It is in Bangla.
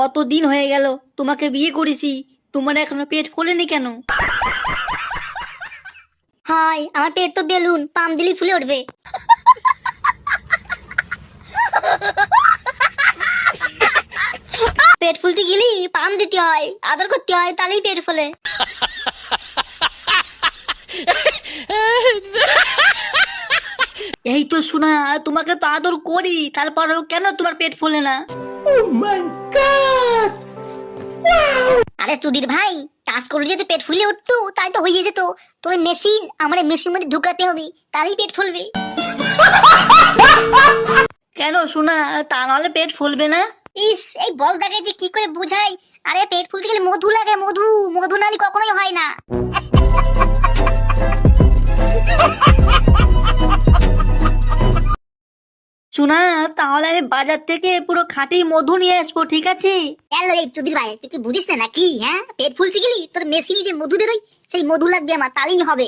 কতদিন হয়ে গেল তোমাকে বিয়ে করেছি, তোমার এখনো পেট ফোলেনি কেন? হাই, আমার পেট তো বেলুন, পাম দিলেই ফুলে উঠবে। পেট ফুলতে গেলি পাম দিতে হয়, আদর করতে হয়, তাহলেই পেট ফোলে। এই তো শোনা, তোমাকে তো আদর করি, তারপরেও কেন তোমার পেট ফোলে না? আরে চুদির ভাই, টাচ করলে যদি পেট ফুলে উঠতো তাই তো হয়ে যেত। তোর মেশিন আমার মেশিনের মধ্যে ঢুকাতে হবে, তাহলেই পেট ফুলবে। কেন শোনা, তা নাহলে পেট ফুলবে না? ইস, এই বলদাকে যে কি করে বুঝাই। আরে পেট ফুলতে গেলে মধু লাগে, মধু। মধু নালি কখনোই হয় না। শোনা, তাহলে আমি বাজার থেকে পুরো খাঁটি মধু নিয়ে আসবো, ঠিক আছে? কেন রে চুদির ভাই, তুই কি বুঝিস না নাকি? হ্যাঁ, পেট ফুলতে গেলি তোর মেশিনে যে মধু বেরোয়, সেই মধু লাগবে আমার, তাহলেই হবে।